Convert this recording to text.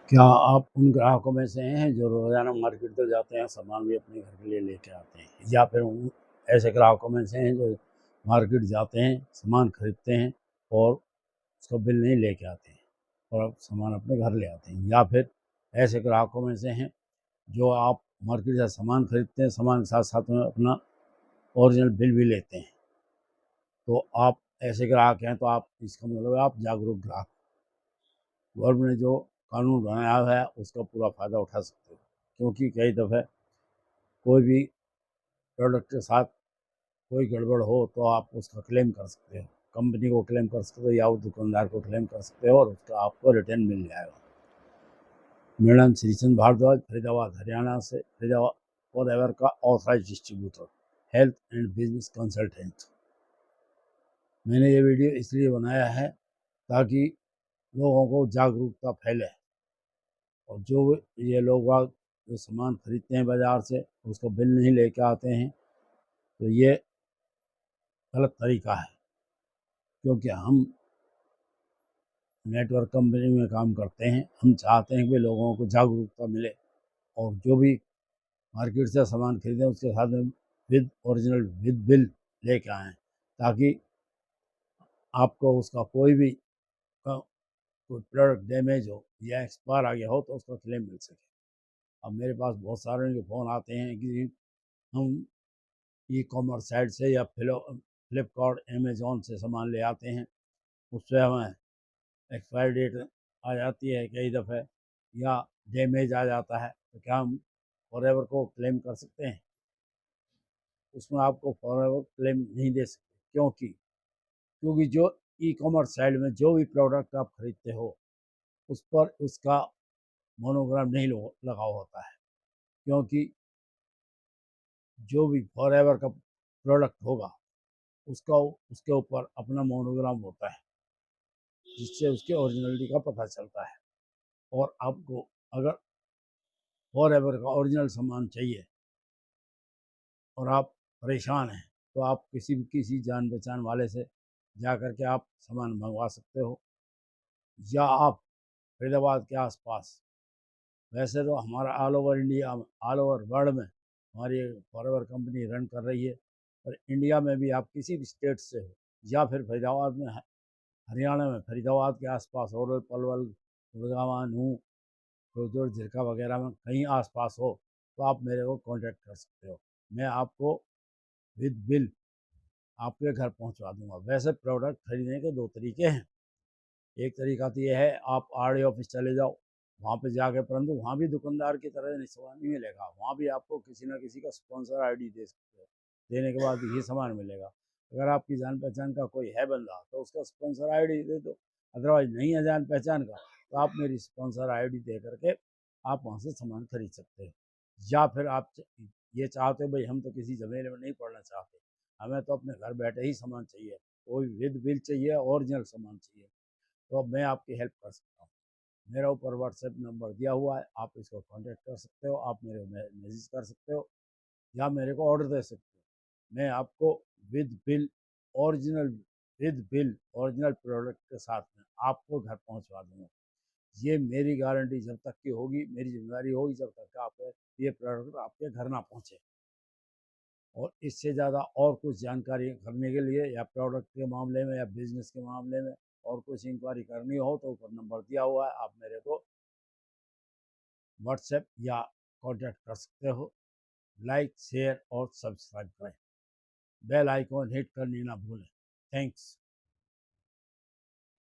क्या आप उन ग्राहकों में से हैं जो रोज़ाना मार्केट तो जाते हैं, सामान भी अपने घर के लिए लेके आते हैं? या फिर उन ऐसे ग्राहकों में से हैं जो मार्केट जाते हैं, सामान खरीदते हैं और उसका बिल नहीं लेके आते हैं और सामान अपने घर ले आते हैं? या फिर ऐसे ग्राहकों में से हैं जो आप मार्केट से सामान खरीदते हैं, सामान के साथ-साथ में अपना ओरिजिनल बिल भी लेते हैं? तो आप ऐसे ग्राहक हैं, तो आप इसका मतलब है आप जागरूक ग्राहक। गवर्नमेंट ने जो कानून बनाया है उसका पूरा फ़ायदा उठा सकते हो, क्योंकि कई दफ़े कोई भी प्रोडक्ट के साथ कोई गड़बड़ हो तो आप उसका क्लेम कर सकते हो, कंपनी को क्लेम कर सकते हो या उस दुकानदार को क्लेम कर सकते हो और उसका आपको रिटर्न मिल जाएगा। मेरा नाम श्रीचंद भारद्वाज, फरीदाबाद हरियाणा से, फरीदाबाद फॉर एवर का authorise distributor, health and business consultant. मैंने ये वीडियो इसलिए बनाया है ताकि लोगों को जागरूकता फैले और जो ये लोग बाग जो सामान खरीदते हैं बाज़ार से, उसका बिल नहीं लेके आते हैं, तो ये गलत तरीका है। क्योंकि हम नेटवर्क कंपनी में काम करते हैं, हम चाहते हैं कि लोगों को जागरूकता मिले और जो भी मार्केट से सामान खरीदें उसके साथ में विद ओरिजिनल विद बिल लेके आएँ, ताकि आपको उसका कोई भी कोई प्रोडक्ट डैमेज हो या एक्सपायर आ गया हो तो उसका क्लेम मिल सके। अब मेरे पास बहुत सारे के फ़ोन आते हैं कि हम ई-कॉमर्स साइट से या फ्लिपकार्ट, अमेज़न से सामान ले आते हैं, उससे हमें एक्सपायरी डेट आ जाती है कई दफ़े या डैमेज आ जाता है, तो क्या हम फॉरएवर को क्लेम कर सकते हैं? उसमें आपको फॉरएवर क्लेम नहीं दे सकते, क्योंकि जो ई-कॉमर्स साइट में जो भी प्रोडक्ट आप खरीदते हो, उस पर उसका मोनोग्राम नहीं लगा होता है, क्योंकि जो भी फॉरएवर का प्रोडक्ट होगा, उसका उसके ऊपर अपना मोनोग्राम होता है, जिससे उसकी ओरिजिनलिटी का पता चलता है। और आपको अगर फॉरएवर का ओरिजिनल सामान चाहिए और आप परेशान हैं, तो आप किसी जान पहचान वाले से जा कर के आप सामान मँगवा सकते हो या आप फरीदाबाद के आस-पास, वैसे तो हमारा all over India, all over world में हमारी फॉरएवर कंपनी रन कर रही है, और इंडिया में भी आप किसी भी स्टेट से हो या फिर फरीदाबाद में हरियाणा में फरीदाबाद के आस-पास होडल, पलवल, गुड़गाँव, नूंह, फिरोजपुर, झिरका वगैरह में कहीं आस-पास हो, तो आप मेरे को कॉन्टैक्ट कर सकते हो। मैं आपको विद बिल आपके घर पहुँचवा दूँगा। वैसे प्रोडक्ट खरीदने के 2 तरीके हैं। एक तरीका तो ये है आप आरडी ऑफ़िस चले जाओ, वहाँ पे जाके, परंतु वहाँ भी दुकानदार की तरह सामान नहीं मिलेगा। वहाँ भी आपको किसी न किसी का स्पॉन्सर आईडी दे सकते हो। देने के बाद ही सामान मिलेगा। अगर आपकी जान-पहचान का कोई है बंदा तो उसका स्पॉन्सर आईडी दे दो। अदरवाइज़ नहीं है जान-पहचान का, तो आप मेरी स्पॉन्सर आईडी दे कर के आप वहाँ से सामान खरीद सकते हो। या फिर आप ये चाहते हो भई हम तो किसी झमेले में नहीं पड़ना चाहते, हमें तो अपने घर बैठे ही सामान चाहिए, कोई विद बिल चाहिए, ओरिजिनल सामान चाहिए, तो अब मैं आपकी हेल्प कर सकता हूँ। मेरा ऊपर व्हाट्सएप नंबर दिया हुआ है, आप इसको कॉन्टैक्ट कर सकते हो, आप मेरे मैसेज कर सकते हो या मेरे को ऑर्डर दे सकते हो। मैं आपको with bill original original product के साथ में आपको घर पहुँचवा दूँगा। ये मेरी गारंटी जब तक की होगी, मेरी ज़िम्मेदारी होगी जब तक आप ये प्रोडक्ट आपके घर ना पहुँचे। और इससे ज़्यादा और कुछ जानकारी करने के लिए या प्रोडक्ट के मामले में या बिज़नेस के मामले में और कुछ इंक्वायरी करनी हो तो ऊपर नंबर दिया हुआ है, आप मेरे को व्हाट्सएप या कॉन्टैक्ट कर सकते हो। लाइक, शेयर और सब्सक्राइब करें। बेल आइकॉन हिट करनी ना भूलें। थैंक्स।